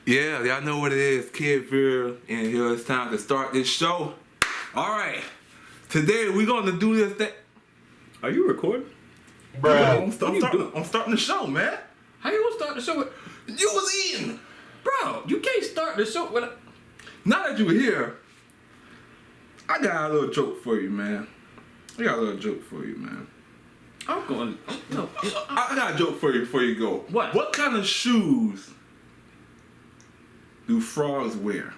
Yeah, y'all know what it is, Kid Viera, and here it's time to start this show. All right, today we're gonna do this thing. Are you recording? Bruh, I'm starting the show, man. How you gonna start the show with... You was eating. Bro, you can't start the show with... Now that you're here, I got a little joke for you, man. I'm going... No. I got a joke for you before you go. What? What kind of shoes do frogs wear?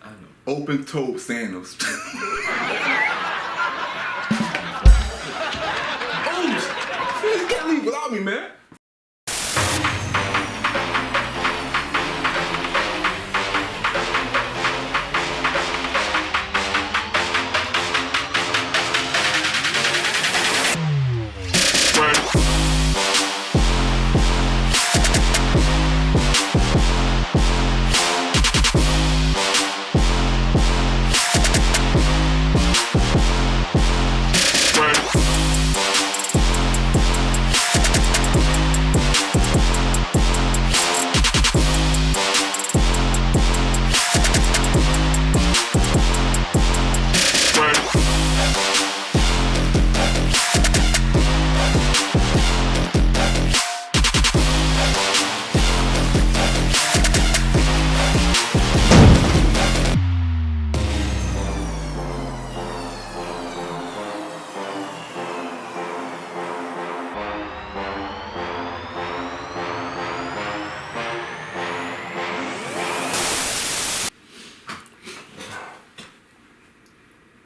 I know. Open-toed sandals. Oh, you can't leave without me, man.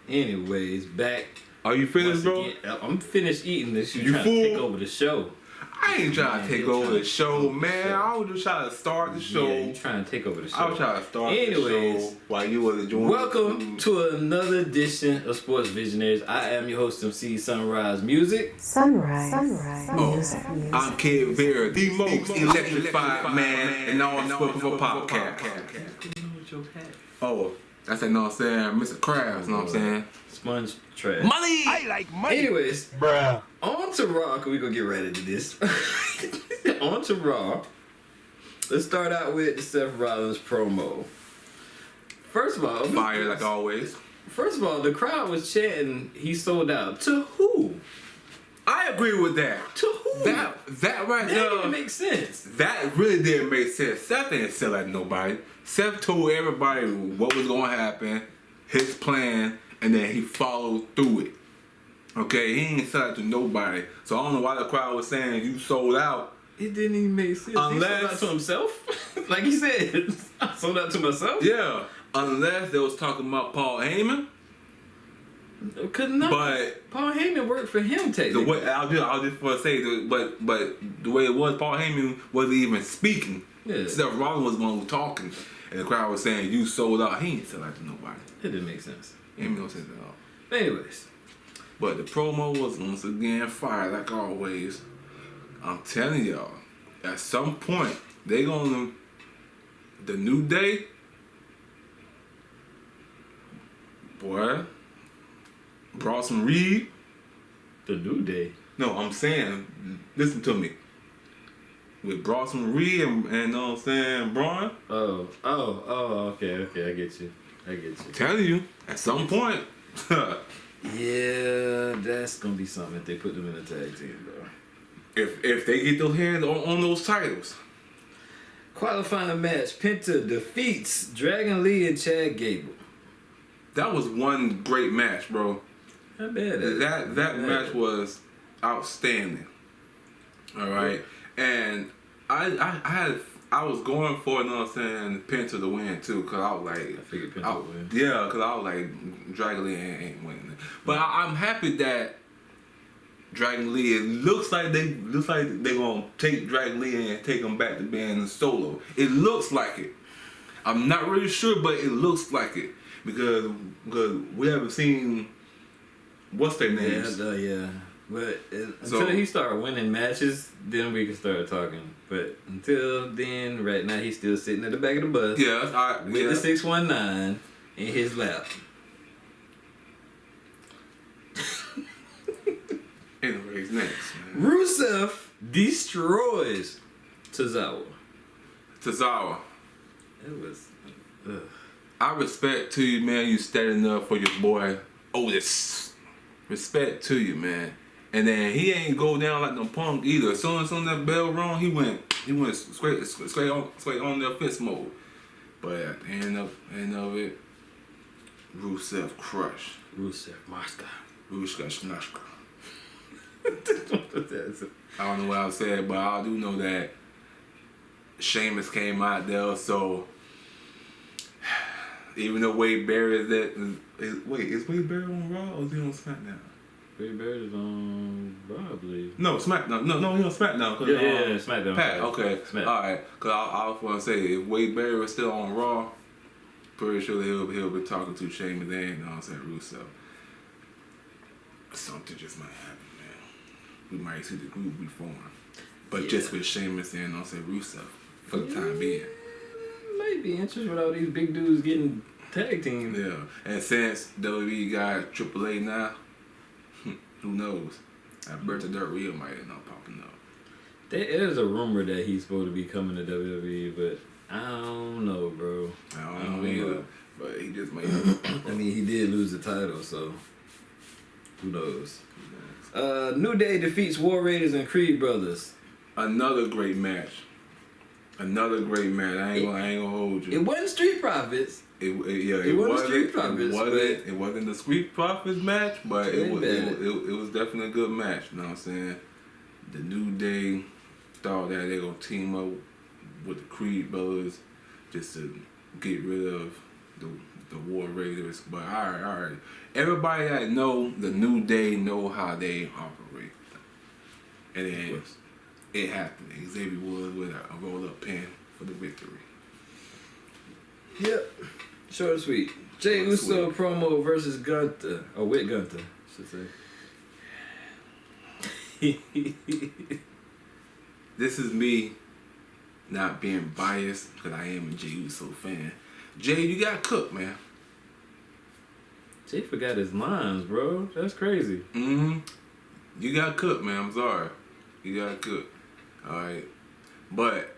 Anyways, back. Are you finished, bro? Again, I'm finished eating this. You trying fool? to take over the show. I ain't trying to take over the show, man. I was just trying to start the show. Yeah, you trying to take over the show. I was trying to start the show while you was enjoying. Welcome to another edition of Sports Visionaries. I am your host, MC Sonrize Music. Sonrize Music. I'm Kid Viera, the most electrified man in all spoken for podcast. Oh, that's that, know what I'm saying? Mr. Krabs, know what I'm saying? Sponge trash. Money! I like money. Anyways, Bruh. on to Raw, because we're going to get right into this. On to Raw. Let's start out with the Seth Rollins promo. First of all, Fire like always. the crowd was chanting, he sold out. To who? I agree with that. To who? That right That there. didn't make sense. That really didn't make sense. Seth didn't sell out to nobody. Seth told everybody what was going to happen, his plan, and then he followed through it. Okay, he ain't sell out to nobody. So I don't know why the crowd was saying you sold out. It didn't even make sense. Unless- he sold out to himself? Like he said, I sold out to myself? Yeah, unless they was talking about Paul Heyman. Couldn't not. But Paul Heyman worked for him, the technically. way I'll just for say, but the way it was, Paul Heyman wasn't even speaking. Yeah. Seth Rollins was the one who was talking, and the crowd was saying you sold out. He ain't sell out to nobody. It didn't make sense. It ain't no sense at all. But anyways, But the promo was once again fire like always. I'm telling y'all, at some point they gonna the New Day, boy, Bronson Reed. the New Day. No, I'm saying, listen to me. With Bronson Reed and know what I'm saying, Braun. Oh, okay, I get you. Telling you, at some point. Yeah, that's gonna be something if they put them in a tag team, bro. if they get those hands on those titles. Qualifying match, Penta defeats Dragon Lee and Chad Gable. That was one great match, bro. Not bad. That match was outstanding. All right, and I was going for, you know what I'm saying, Penta to win too, cause I was like, I figured Penta would win. Yeah, cause I was like, Dragon Lee ain't winning. But I'm happy that Dragon Lee. It looks like they gonna take Dragon Lee and take him back to being solo. It looks like it. I'm not really sure, but it looks like it because we haven't seen what's their names. Yeah. But until he start winning matches, then we can start talking. But until then, right now he's still sitting at the back of the bus. Yeah, with the 619 in his lap. Anyways, next. Man. Rusev destroys Tozawa. Tozawa. It was. I respect to you, man. You standing up for your boy Otis. Respect to you, man. And then he ain't go down like no punk either. As soon as that bell rung, he went straight on the offense mode. But at the end of it, Rusev crushed. Rusev Moscow. Rusev Snashka. I don't know what I was saying, but I do know that Sheamus came out there, so even though Wade Barrett is Wade Barrett on Raw or is he on SmackDown? Wade Barrett is on Raw, I believe. No, SmackDown. No, he's on SmackDown. Yeah, SmackDown. Pat, okay. SmackDown. All right. Because I was going to say, if Wade Barrett was still on Raw, pretty sure he'll be talking to Sheamus and Rusev. Something just might happen, man. We might see the group reform. But just with Sheamus and Rusev for the time being. Might be interesting with all these big dudes getting tag team. Yeah. And since WWE got AAA now, who knows? Alberto Del Rio might end up popping up. There is a rumor that he's supposed to be coming to WWE, but I don't know, bro. I don't know either. But he just might. I mean, he did lose the title, so who knows? New Day defeats War Raiders and Creed Brothers. Another great match. I ain't gonna hold you. It wasn't Street Profits. It wasn't Street Profits. It wasn't the Street Profits match, but it was definitely a good match. You know what I'm saying? The New Day thought that they're gonna team up with the Creed Brothers just to get rid of the War Raiders. But all right. Everybody that know the New Day know how they operate. And then it happened. Xavier Woods with a roll-up pin for the victory. Yep. Short and sweet. Jey Uso promo versus Gunther. Or with Gunther, I should say. This is me not being biased because I am a Jey Uso fan. Jay, you got cooked, man. Jay forgot his lines, bro. That's crazy. Mm-hmm. You got cooked, man. I'm sorry. You got cooked. Alright. But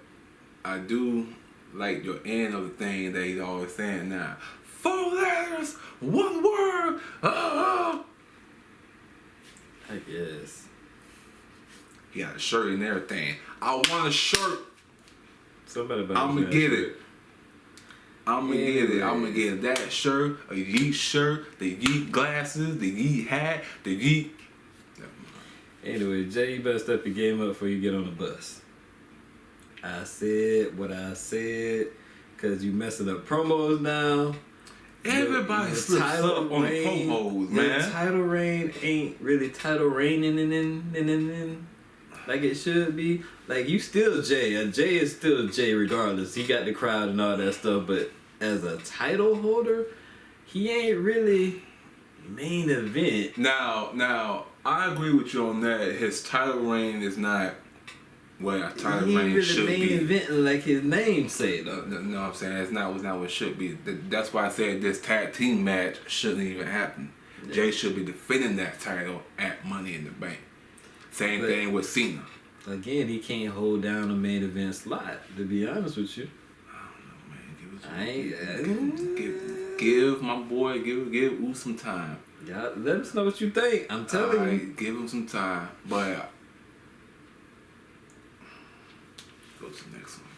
I do like your end of the thing that he's always saying now. 4 letters, 1 word. I guess. He got a shirt and everything. I want a shirt. Somebody better I'm gonna get it. I'm gonna get it. I'm gonna get that shirt, a Yeet shirt, the Yeet glasses, the Yeet hat, the Yeet. Anyway, Jay, you better step your game up before you get on the bus. I said what I said, cause you messing up promos now. Everybody slips up on the promos, man. The title reign ain't really title reigning like it should be. Like, you still Jay. Jay is still Jay regardless. He got the crowd and all that stuff, but as a title holder, he ain't really main event. Now, I agree with you on that. His title reign is not what a title reign should be. He ain't really main eventing like his name say, though. No, I'm saying it's not what it should be. That's why I said this tag team match shouldn't even happen. Yeah. Jay should be defending that title at Money in the Bank. Same thing with Cena. Again, he can't hold down a main event slot, to be honest with you. I don't know, man. Give my boy, give Uso some time. Yeah, let us know what you think. I'm telling you. Give him some time. But go to the next one.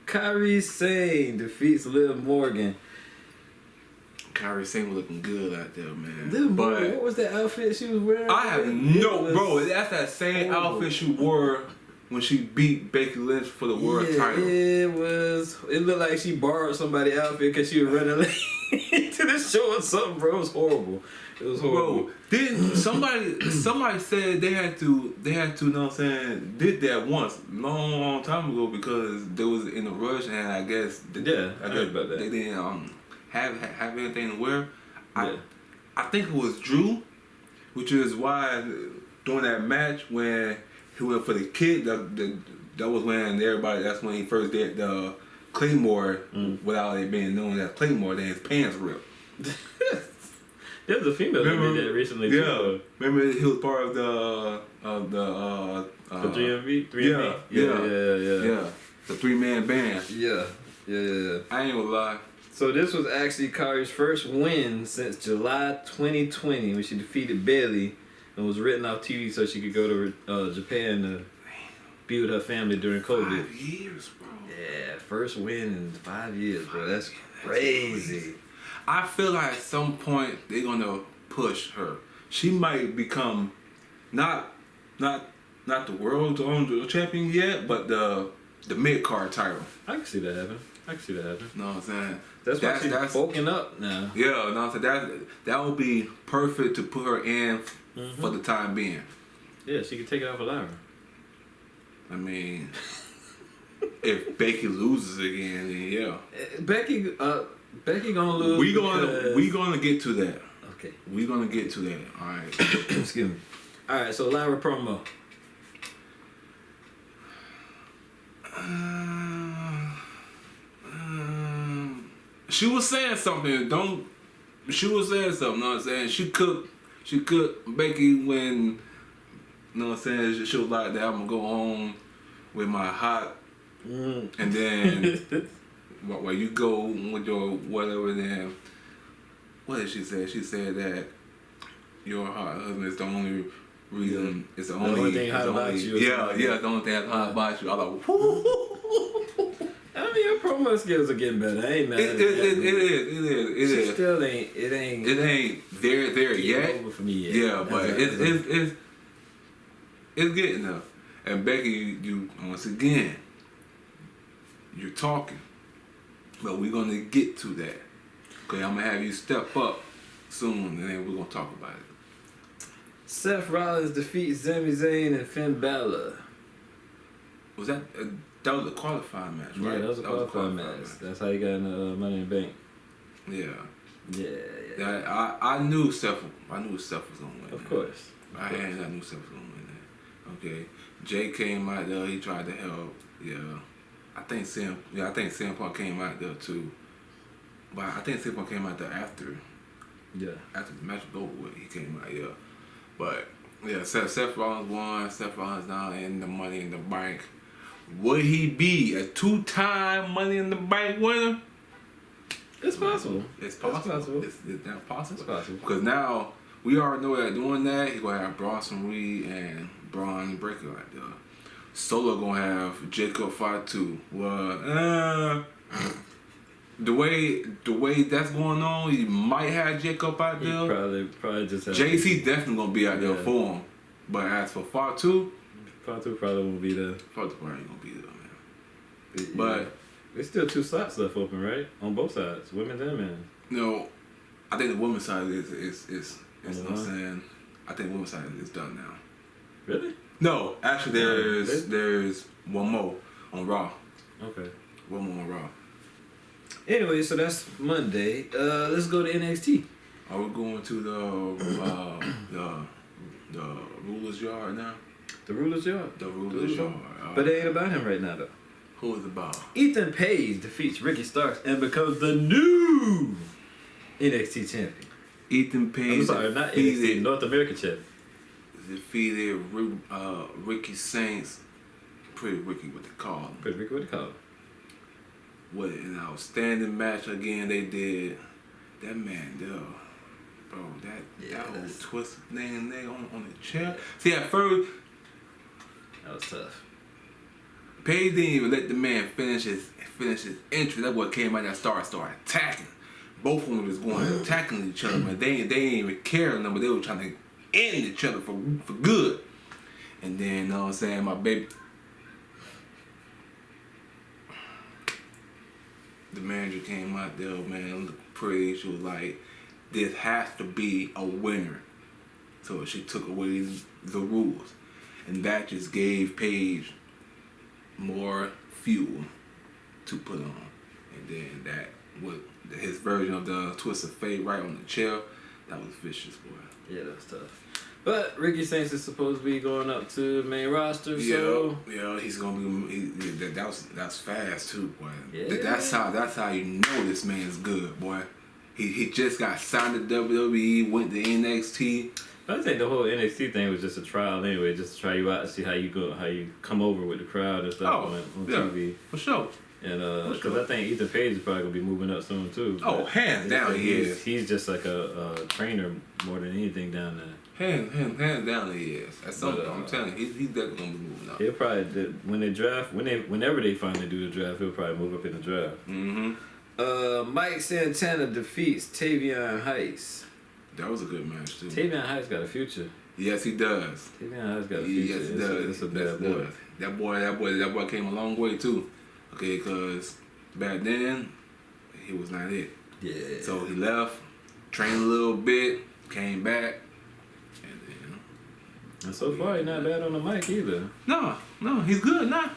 Kairi Sane defeats Liv Morgan. Kairi Sane was looking good out there, man. What was that outfit she was wearing? I have bro. That's that same outfit she wore when she beat Becky Lynch for the world title. It looked like she borrowed somebody's outfit because she was running late to the show or something, bro. It was horrible. Bro, didn't somebody said they had to, you know what I'm saying, did that once, long time ago because they was in a rush and I guess I heard about that. They didn't have anything to wear. Yeah. I think it was Drew, which is why during that match when he went for the kick, that was when that's when he first did the Claymore without it being known as Claymore, then his pants ripped. There was a female that did that recently too. Yeah. Remember he was part of the 3MV? 3MV? Yeah. The 3-man band. Yeah. I ain't gonna lie. So this was actually Kari's first win since July 2020 when she defeated Bailey and was written off TV so she could go to Japan to be with her family during COVID. 5 years, bro. Yeah, first win in 5 years, bro. That's crazy. I feel like at some point they're gonna push her. She might become not the world's own champion yet, but the mid-card title. I can see that happen. You know what I'm saying? That's why she's bulking up now. Yeah, no, so that would be perfect to put her in for the time being. Yeah, she could take it off of Lyra. I mean, if Becky loses again, then yeah. Becky gonna lose. We gonna get to that. Okay. We gonna get to that. All right. Excuse me. All right. So Lyra promo. She was saying something. She was saying something. Know what I'm saying? She cooked Becky when. Know what I'm saying? She was like that. I'm gonna go home with my hot, and then while you go with your whatever. Then what did she say? She said that your hot husband is the only reason. It's the only thing hot about you. Yeah, the only thing that's hot about you. I was like, I mean, her promo skills are getting better. I ain't mad at it is. She still ain't. It ain't there yet. over for me yet. Yeah, but it's getting there. And Becky, you once again, you're talking, but we're gonna get to that. Okay, I'm gonna have you step up soon, and then we're gonna talk about it. Seth Rollins defeats Sami Zayn and Finn Balor. Was that was a qualifying match, right? Yeah, that was a qualifying match. That's how you got in the Money in the Bank. Yeah. I knew Seth was gonna win. Of course. I knew Seth was gonna win that. Okay. Jay came out there. He tried to help. Yeah. I think CM Punk came out there too. But I think CM Punk came out there after. Yeah. After the match was over with, he came out. Yeah. But yeah, Seth Rollins won. Seth Rollins now in the Money in the Bank. Would he be a 2-time Money in the Bank winner? It's possible. It's possible. It's now possible. It's possible. Because now we already know that doing that, he's gonna have Bronson Reed and Braun Breaker right there. Solo gonna have Jacob Fatu. Well, the way that's going on, he might have Jacob out there. Probably just have JC definitely gonna be out there for him. But as for Fatu probably won't be there. Fatu probably ain't gonna be there, man. Yeah. But there's still 2 slots left open, right? On both sides, women and men. no, I think the women's side is you know what I'm saying? I think the women's side is done now. Really? No, actually there's one more on Raw. Okay. One more on Raw. Anyway, so that's Monday. Let's go to NXT. Are we going to the Ruler's Yard now? The Ruler's Yard. The Ruler's Yard. But it ain't about him right now, though. Who is it about? Ethan Page defeats Ricky Starks and becomes the new NXT champion. Ethan Page. I'm sorry, not NXT, North America champion. Defeated Ricky Saints. Pretty Ricky, what they call him. Pretty Ricky, what they call him. What an outstanding match again they did. That man, bro, that whole twist thing on the chair. See, at first, that was tough. Page didn't even let the man finish his entry. That's what came out that started attacking. Both of them was going attacking each other, man. They didn't even care no more. They were trying to end each other for good. And then, you know what I'm saying, my baby, the manager came out there, man, looked pretty. She was like, this has to be a winner. So she took away the rules. And that just gave Paige more fuel to put on. And then his version of the twist of fate right on the chair, that was vicious, boy. Yeah, that was tough. But Ricky Saints is supposed to be going up to the main roster, so yeah, he's gonna be. That's fast too, boy. Yeah. That's how you know this man's good, boy. He just got signed to WWE, went to NXT. I think the whole NXT thing was just a trial anyway, just to try you out and see how you come over with the crowd and stuff on TV. For sure. And because I think Ethan Page is probably gonna be moving up soon too. Oh, hands down he is. He's just like a trainer more than anything down there. Hands down he is. That's something I'm telling you, he's definitely gonna be moving up. He'll probably when they draft, whenever they finally do the draft, he'll probably move up in the draft. Mm-hmm. Mike Santana defeats Tavion Heights. That was a good match too. Tavion Heights got a future. Yes, he does. Tavion Heights got a future. Yes, he does. It's a bad boy. That boy came a long way too. Okay, because back then he was not it. Yeah. So he left, trained a little bit, came back, and then. And so far, he's not bad on the mic either. No, he's good now.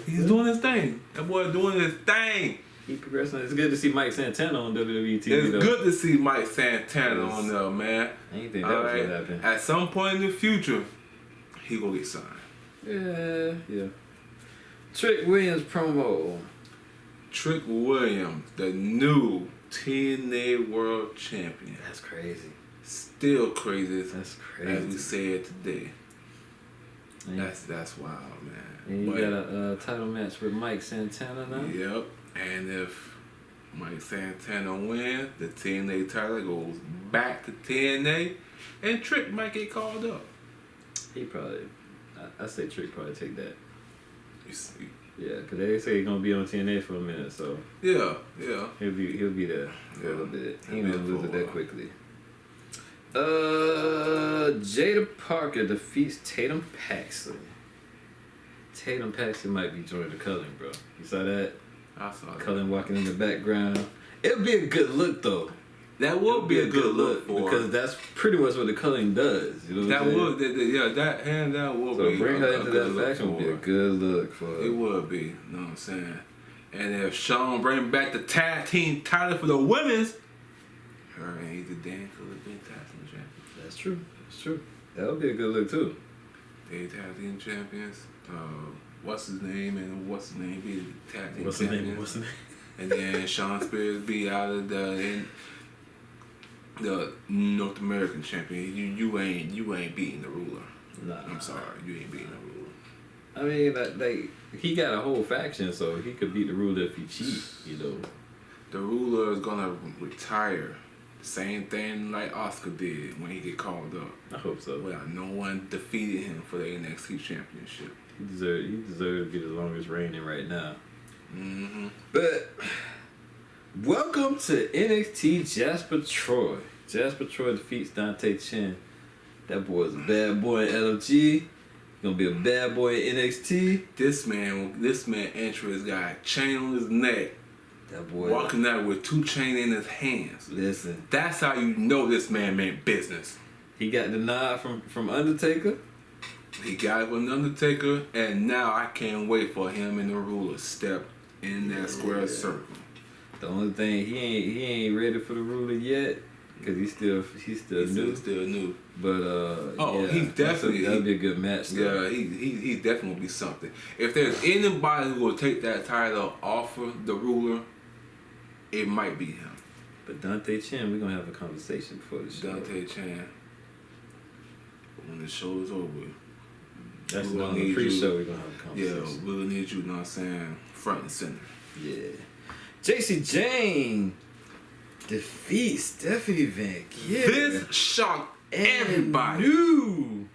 He's doing his thing. That boy doing his thing. He progressing. It's good to see Mike Santana on WWE TV. It's good to see Mike Santana on there, man. I ain't think that was gonna happen. At some point in the future, he gonna get signed. Yeah. Trick Williams promo. Trick Williams, the new TNA World Champion. That's crazy. Still crazy. That's crazy. As we said today. Yeah. That's wild, man. And you got a title match with Mike Santana now? Yep. And if Mike Santana wins, the TNA title goes back to TNA, and Trick might get called up. He probably, I say Trick probably take that. You see. Yeah, because they say he's going to be on TNA for a minute, so. Yeah. He'll be there for a little bit. He ain't going to lose it that quickly. Jada Parker defeats Tatum Paxley. Tatum Paxley might be joining the Cullen, bro. You saw that? I saw that. Cullen walking in the background. It'll be a good look, though. That would be a good look for because that's pretty much what the Cullen does. You know what I'm saying? that would so be. So bring her into that faction would be a good look for her. It would be, you know what I'm saying? And if Sean bring back the tag team title for the women's, her and Ethan Dan could have been tag team champions. That's true. That would be a good look too. They tag team champions. What's his name and what's his name be the tag team What's champions. What's his name? And then Sean Spears be out of the North American champion. You ain't beating the ruler. Nah. I'm sorry, you ain't beating the ruler. I mean, like he got a whole faction, so he could beat the ruler if he cheat. You know. The ruler is gonna retire. Same thing like Oscar did when he get called up. I hope so. Well, no one defeated him for the NXT championship. He deserved to be the longest reigning right now. Mm-hmm. But welcome to NXT Jasper Troy. Jasper Troy defeats Dante Chen. That boy's a bad boy in LFG. Gonna be a bad boy in NXT. This man entrance got a chain on his neck. That boy walking out with 2 chains in his hands. Listen. That's how you know this man meant business. He got the nod from Undertaker. He got it with Undertaker, and now I can't wait for him and the ruler step in that square circle. The only thing he ain't ready for the ruler yet, cause he's still new. But he's definitely that'd be a good match. Though. Yeah, he's definitely gonna be something. If there's anybody who will take that title off of the ruler, it might be him. But Dante Chen, we're gonna have a conversation before the show. Dante Chen, when the show is over. That's on the pre-show. We're gonna have a conversation. Yeah, we'll need you. You know what I'm saying? Front and center. Yeah. JC Jane defeats Stephanie Van Gier. This shocked everybody.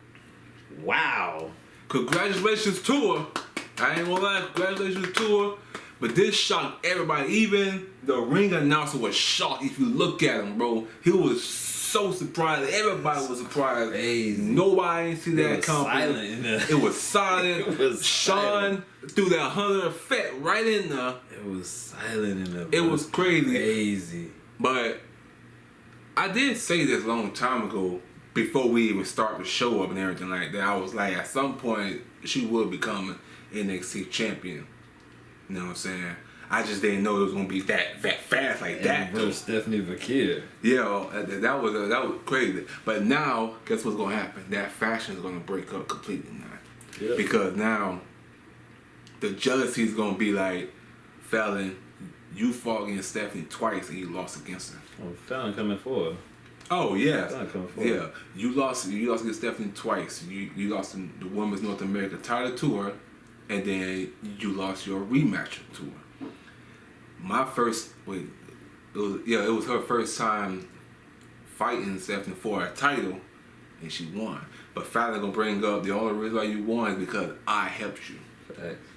Wow. Congratulations to her. I ain't gonna lie, congratulations to her. But this shocked everybody. Even the ring announcer was shocked. If you look at him, bro, he was so surprised. Everybody was surprised. Crazy. Nobody ain't see that coming. Silent. It was silent. It was Sean silent. threw that 100 effect right in there. It was silent in there. It was crazy. Crazy. But I did say this a long time ago, before we even start the show up and everything like that. I was like, at some point, she will become an NXT champion. You know what I'm saying? I just didn't know it was gonna be that fast like that. Versus Stephanie Van Gier. Yeah, that was crazy. But now, guess what's gonna happen? That faction is gonna break up completely now. Yep. Because now, the jealousy is gonna be like, Fallon, you fought against Stephanie twice and you lost against her. Oh, Fallon coming for her. Oh yeah, It's not coming forward. yeah. You lost against Stephanie twice. You lost in the Women's North America title tour, and then you lost your rematch tour. My first it was her first time fighting Stephanie for a title, and she won. But finally gonna bring up the only reason why you won is because I helped you. Facts.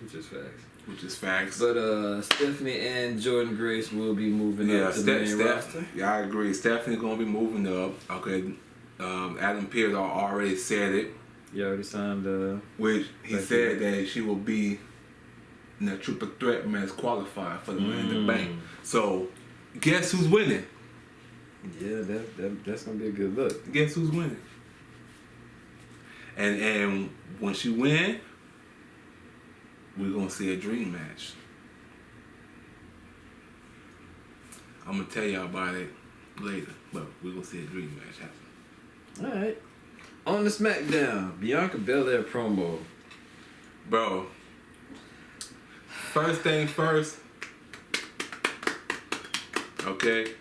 Which is facts. Which is facts. But Stephanie and Jordan Grace will be moving up to the main roster. Yeah, I agree. Stephanie gonna be moving up. Okay, Adam Pearce already said it. You already signed. Which he said that she will be in the triple threat match qualifier for the Money in the Bank. So, guess who's winning? Yeah, that's gonna be a good look. Guess who's winning? And when she win, we're gonna see a dream match. I'm gonna tell y'all about it later, but we're gonna see a dream match happen. All right. On the SmackDown, Bianca Belair promo. Bro, first thing first, okay?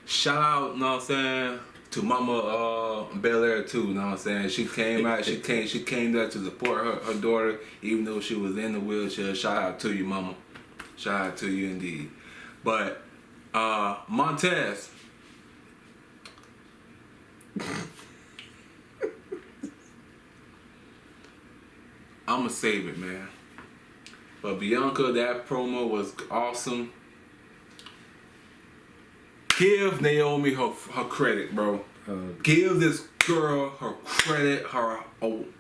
Shout out, know what I'm saying, to Mama Belair too, know what I'm saying? She came out, she came there to support her daughter, even though she was in the wheelchair. Shout out to you, Mama. Shout out to you indeed. But Montez. I'ma save it, man. But Bianca, that promo was awesome. Give Naomi her credit, bro. Give this girl her credit, her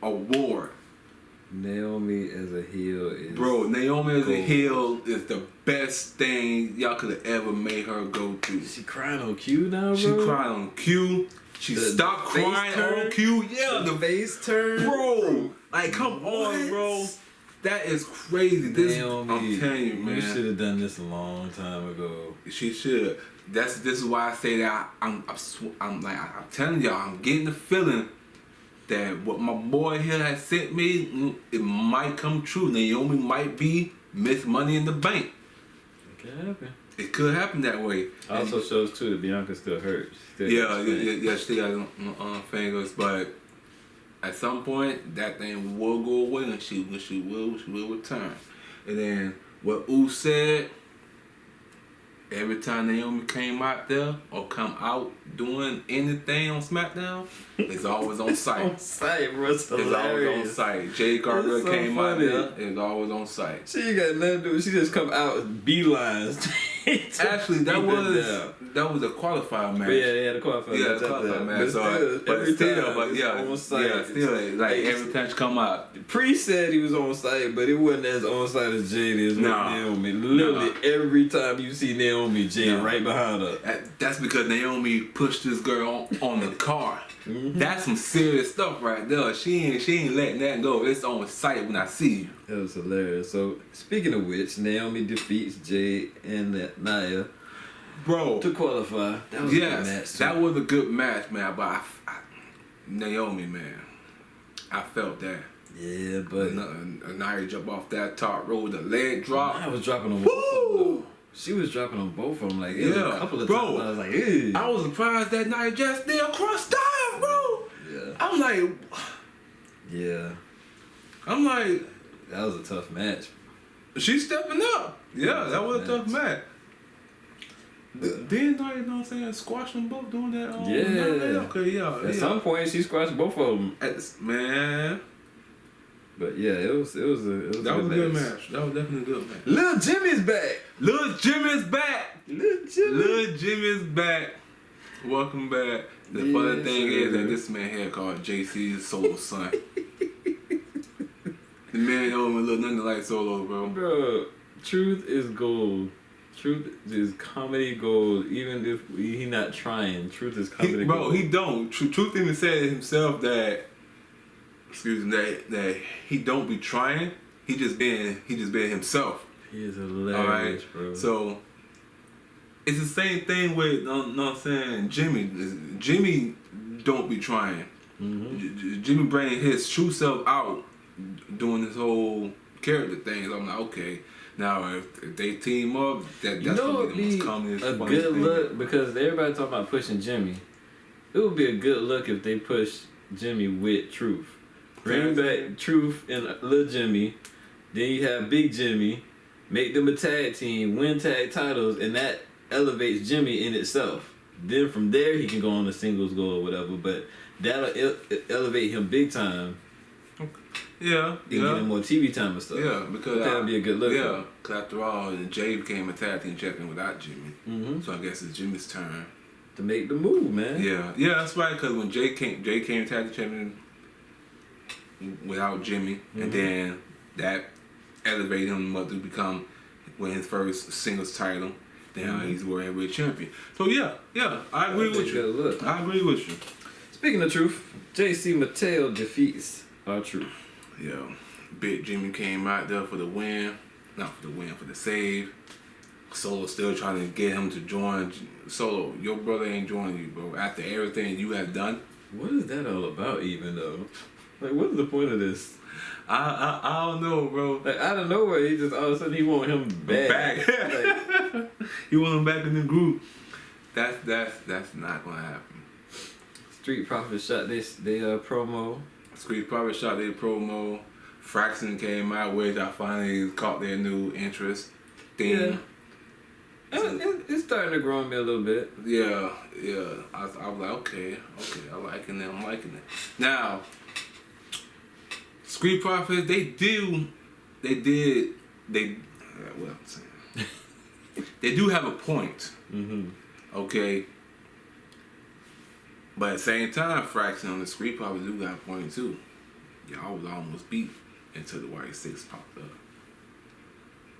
award. Naomi as a heel is... Bro, Naomi as a heel is the best thing y'all could have ever made her go through. She crying on cue now, bro? She crying on cue. She stopped crying on cue. Yeah, the face turn. Bro, like, come on, bro. That is crazy. Naomi, I'm telling you, man. You should have done this a long time ago. She should. This is why I say that I'm telling y'all, I'm getting the feeling that what my boy here has sent me, it might come true. Naomi might be Miss Money in the Bank. It could happen. It could happen that way. Also shows too that Bianca still hurt. Yeah, she got on fingers, but at some point that thing will go away, and she will return. And then what Uso said, every time Naomi came out there or come out doing anything on SmackDown, it's always on site. On site, bro. It's always on site. Jay Carter so came funny. out there, it's always on site. She ain't got nothing to do. She just come out with beelines. Actually, that was a qualifier match. But yeah, the qualifier match. Yeah, the qualifier match. Still, like every time she come out. Priest said he was on site, but it wasn't as on site as Jay is with Naomi. Literally every time you see Naomi, Jay right behind her. That's because Naomi pushed this girl on the car. Mm-hmm. That's some serious stuff right there. She ain't letting that go. It's on site when I see you. That was hilarious. So speaking of which, Naomi defeats Jay and Nia, bro, to qualify. That was a good match. That was a good match, man. But Naomi, man, I felt that. Yeah, but Nia jumped off that top rope, the leg drop. I was dropping on both of them. She was dropping on both of them. Like, a couple of times. I was like, ew. I was surprised that Nia just still crossed dive, bro. Yeah. I'm like, yeah. I'm like, that was a tough match. She's stepping up. Yeah, that was a tough match. Then Nia, you know what I'm saying, squash them both doing that. Okay, yeah. At some point, she squashed both of them. Man. But yeah, it was a good match. That was definitely a good match. Lil Jimmy's back. Lil Jimmy's back. Welcome back. The funny thing is that this man here called JC's Solo son. The man don't even look nothing like Solo, bro. Bro, truth is gold. Truth is comedy gold. Even if he not trying, truth is comedy gold. Bro, he don't. Truth even said himself that. Excuse me, that he don't be trying. He just being himself. He is hilarious, bro. So it's the same thing with, know what I'm saying, Jimmy. Jimmy don't be trying. Mm-hmm. Jimmy bring his true self out doing this whole character things. I'm like, okay. Now, if they team up, that's You know, gonna it'd be the be most commonest. a good look because everybody talking about pushing Jimmy. It would be a good look if they push Jimmy with Truth. Bring back Truth and Lil Jimmy. Then you have Big Jimmy. Make them a tag team, win tag titles, and that elevates Jimmy in itself. Then from there he can go on the singles go or whatever, but that'll elevate him big time. Yeah, and get him more TV time and stuff. Yeah, because that'd be a good look. Yeah, because after all, Jay became a tag team champion without Jimmy. Mm-hmm. So I guess it's Jimmy's turn to make the move, man. Yeah, that's right. Because when Jay came tag team champion without Jimmy, and then that elevated him to become win his first singles title. Then he's world heavyweight champion. So yeah, I agree with you. Look. I agree with you. Speaking of Truth, JC Mattel defeats R-Truth. Yeah, Big Jimmy came out there for the win. Not for the win, for the save. Solo still trying to get him to join. Solo, your brother ain't joining you, bro. After everything you have done. What is that all about, even though? Like, what's the point of this? I don't know, bro. Like, out of nowhere, he just all of a sudden he want him back. Like, you want him back in the group. That's not gonna happen. Street Profits shot this promo. Street Profits shot their promo. Fraxon came out, which I finally caught their new interest. Theme. Yeah. It's starting to grow on me a little bit. Yeah. I was like, okay, I'm liking it. Now, Street Profits, they do have a point. Mm-hmm. Okay. But at the same time, Fraction on the Street Profits do got a point too. Y'all was almost beat until the White Six popped up.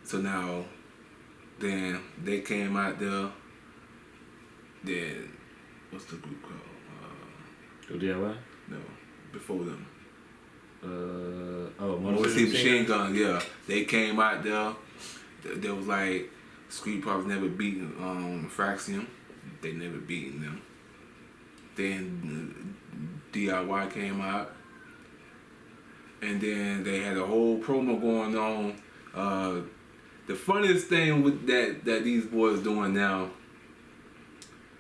So now, then they came out there. Then, what's the group called? DIY? No, before them. Motor City Machine Gun. Yeah, they came out there. There was like Street Profits never beaten Fraxium. They never beaten them. Then DIY came out, and then they had a whole promo going on. The funniest thing with that these boys doing now,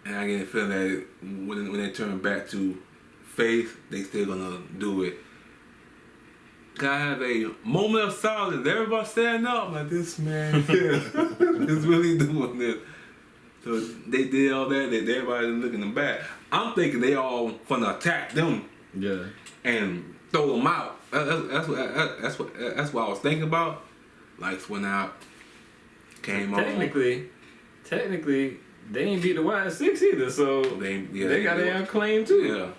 and I get the feeling that when they turn back to faith, they still gonna do it. I have a moment of silence. Everybody stand up like this man is really doing this. So they did all that. Everybody looking them back. I'm thinking they all finna attack them. Yeah. And throw them out. That's what I was thinking about. Lights went out. Came on. Technically, they ain't beat the White Six either. So they got their own claim too. Yeah.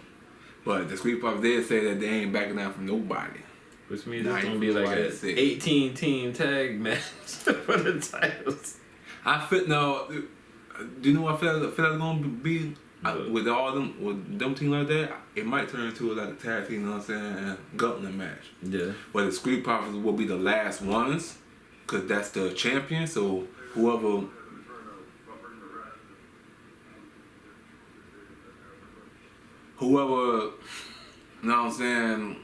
But the Street Profits did say that they ain't backing down from nobody. Which means it's gonna be like an 18-team tag match for the titles. Do you know what I feel like it's gonna be? With all them, with them team like that, it might turn into like a tag team, you know what I'm saying, gauntlet match. Yeah. But the Street Profits will be the last ones, cause that's the champion. So whoever, you know what I'm saying,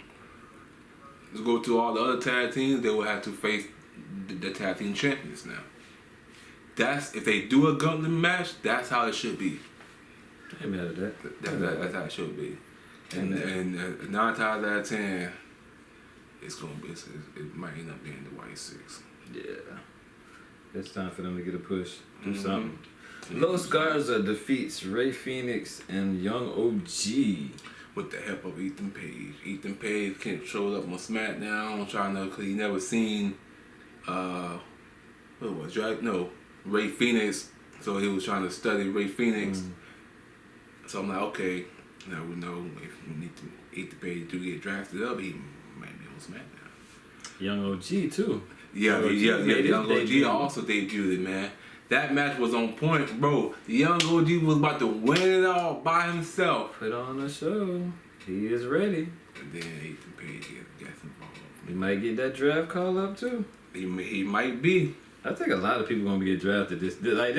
let's go to all the other tag teams. They will have to face the tag team champions now. That's if they do a gauntlet match. That's how it should be. I ain't mad at that. That's how it should be. And 9 times out of 10, it might end up being the White Six. Yeah. It's time for them to get a push. Do something. Los Garza defeats Ray Phoenix and Young OG. With the help of Ethan Page. Ethan Page showed up on SmackDown trying to, because he never seen, Ray Phoenix. So he was trying to study Ray Phoenix. So I'm like, okay, now we know if we need to Ethan Page to get drafted up, he might be on SmackDown. Young OG too. Yeah. Young OG also debuted it, man. That match was on point, bro. Young OG was about to win it all by himself. Put on the show. He is ready. And then Ethan Page gets involved. He might get that draft call up too. He might be. I think a lot of people gonna get drafted. This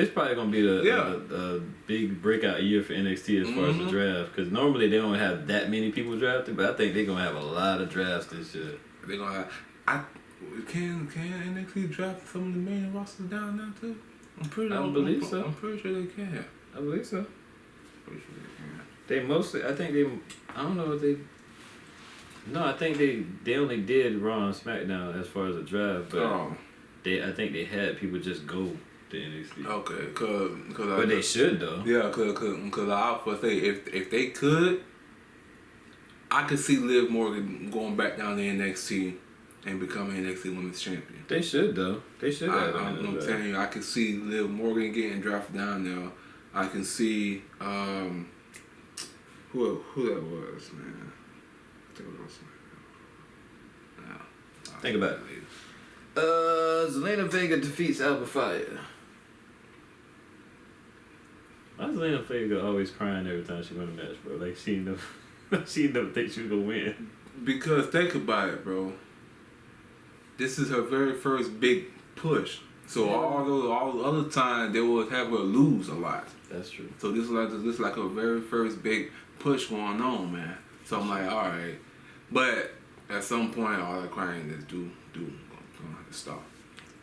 probably gonna be the big breakout year for NXT as far as the draft. Because normally they don't have that many people drafted, but I think they're gonna have a lot of drafts this year. They're gonna have. Can NXT draft some of the main rosters down now too? I'm pretty sure they can. I believe so. Pretty sure they can. They mostly, I don't know if they. No, I think they only did Raw and SmackDown as far as a draft, but I think they had people just go to NXT. Okay, but they should though. Yeah, cause I would say if they could, I could see Liv Morgan going back down to NXT and becoming NXT Women's Champion. They should though. They should. I'm telling you, I could see Liv Morgan getting drafted down there. I can see who that was, man. I think it was SmackDown. Think about it. Zelina Vega defeats Alba Fire. Why is Zelina Vega always crying every time she wins a match, bro? Like she never think she was gonna win. Because think about it, bro. This is her very first big push. So all the other times they would have her lose a lot. That's true. So this is like her very first big push going on, man. So I'm like, all right, but at some point, all that crying is gonna have to stop.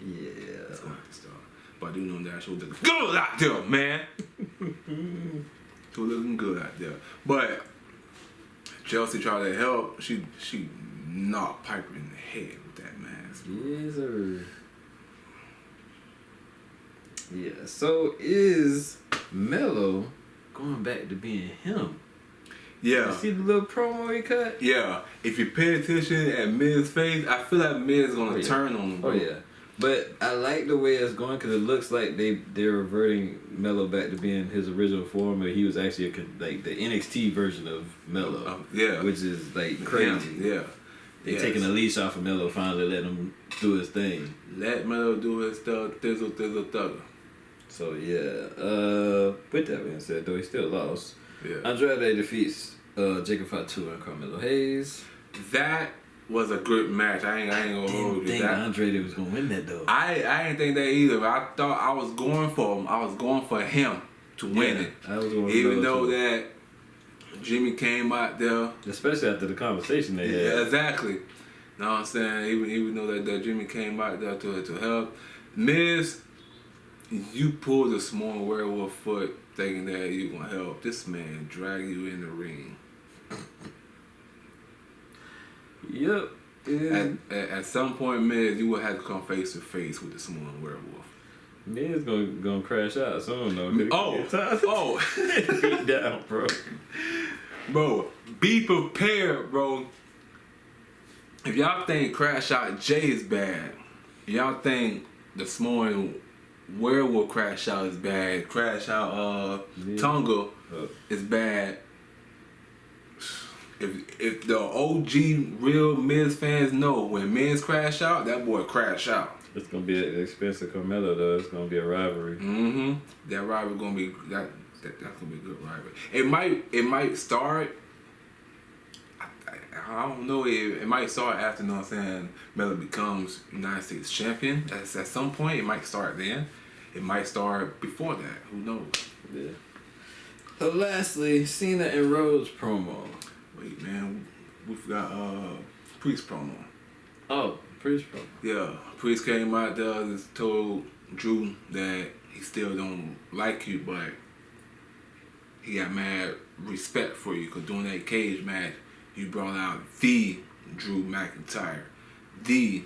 Yeah, it's gonna have to stop. But I do know that she was looking good out there, man. She was looking good out there. But Chelsea tried to help. She knocked Piper in the head with that mask. Yes, sir. Yeah. So is Melo going back to being him? Yeah. You see the little promo he cut? Yeah. If you pay attention at Miz's face, I feel like Miz is gonna turn on him. Bro. Oh yeah. But I like the way it's going because it looks like they're reverting Melo back to being his original form, but he was actually like the NXT version of Melo. Yeah. Which is like crazy. Yeah. They're taking a leash off of Melo, finally letting him do his thing. Let Melo do his stuff, thizzle, thugger. So with that being said, though he still lost. Yeah. Andrade defeats Jacob Fatu and Carmelo Hayes. That was a good match. I ain't gonna hold you. I didn't think Andrade was gonna win that though. I didn't think that either. But I thought I was going for him. I was going for him to win it. I was going even though that Jimmy came out there, especially after the conversation they had. Yeah, exactly. Know what I'm saying? Even though that Jimmy came out there to help, Miz, you pulled a small werewolf foot thinking that you gonna help. This man drag you in the ring. Yep. At some point, Miz, you will have to come face to face with the small werewolf. Miz gonna crash out soon though. Beat down, bro. Bro, be prepared, bro. If y'all think Crash Out Jay is bad, y'all think the small werewolf Crash Out is bad, Crash Out Tonga is bad. If the OG real Miz fans know when Miz crash out, that boy crash out. It's gonna be an expensive Carmelo though. It's gonna be a rivalry. Mm-hmm. That rivalry gonna be that's gonna be a good rivalry. It might start. I don't know. It might start after, you know what I'm saying, Melo becomes United States champion. At some point, it might start then. It might start before that. Who knows? Yeah. So lastly, Cena and Rhodes promo. Wait, man, we forgot Priest promo. Oh, Priest promo. Yeah, Priest came out there and told Drew that he still don't like you, but he got mad respect for you because during that cage match, you brought out the Drew McIntyre, what did he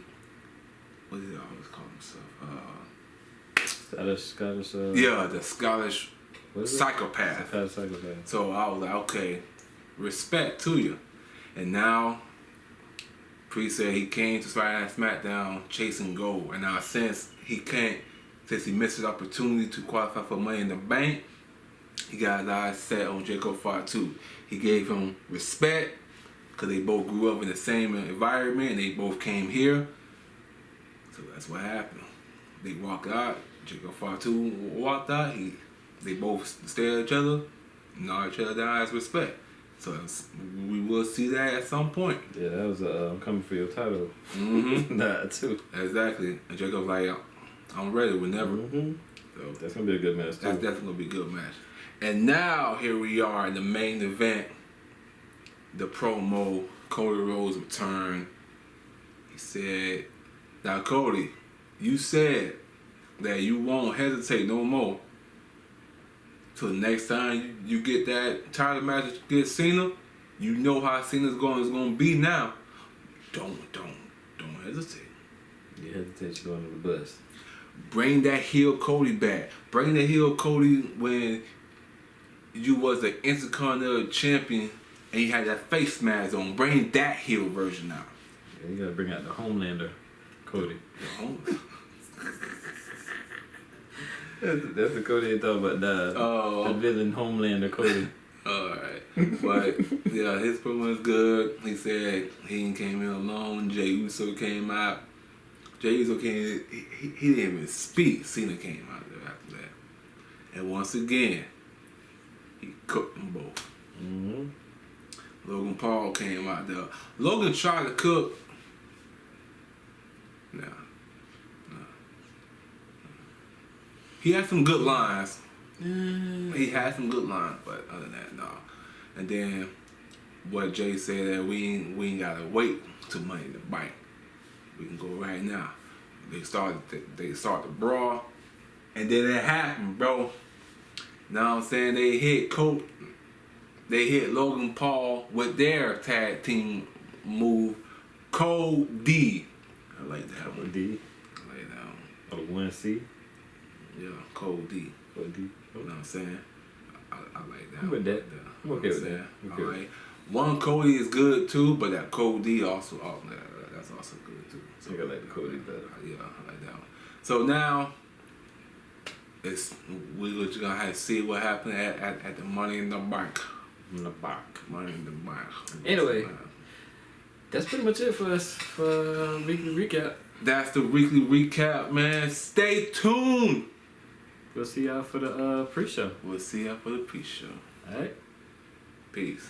always call himself? Scottish. Yeah, the Scottish psychopath. Psychopath. So I was like, okay, respect to you. And now, Priest said he came to Friday Night SmackDown chasing gold. And now since he missed his opportunity to qualify for Money in the Bank, he got his eyes set on Jacob Fatu. He gave him respect because they both grew up in the same environment and they both came here. So that's what happened. They walked out. Jacob Fatu walked out. They both stared at each other, nod each other down as respect. So we will see that at some point. Yeah, that was I'm coming for your title. Mm-hmm. Nah, too. Exactly. And Jacob's like, I'm ready whenever. Mm-hmm. So that's gonna be a good match too. That's definitely gonna be a good match. And now here we are in the main event. The promo, Cody Rhodes return. He said Now, Cody, you said that you won't hesitate no more. So next time you get that title match against Cena, you know how Cena's going to be now. Don't hesitate. You hesitate, you're going to the bus. Bring that heel Cody back. Bring the heel Cody when you was the Intercontinental Champion and you had that face mask on. Bring that heel version out. Yeah, you gotta bring out the Homelander, Cody. That's the Cody they thought about the villain Homelander Cody. Alright. But yeah, his promo was good. He said he came in alone. Jey Uso came out. Jey Uso came, he didn't even speak. Cena came out there after that. And once again, he cooked them both. Mm-hmm. Logan Paul came out there. Logan tried to cook. No. He had some good lines. He had some good lines, but other than that, no. And then what Jay said that we ain't gotta wait till Money in the Bank. We can go right now. They start the brawl, and then it happened, bro. Know what I'm saying? They hit Logan Paul with their tag team move, Cold D. I like that one. Cold D. I like that one. Oh, 1C. Yeah, Cold D. Cold D. You know what I'm saying? I like that. I'm with that. I'm okay with that. Okay. All right. One Cody is good too, but that Cold D also, that's also good too. So I think I like the Cody better. Yeah, I like that one. So now, we're just gonna have to see what happened at the Money in the Bank. In the back. Money in the Bank. Anyway, that's pretty much it for us for weekly recap. That's the weekly recap, man. Stay tuned. We'll see y'all for the pre-show. We'll see y'all for the pre-show. All right. Peace.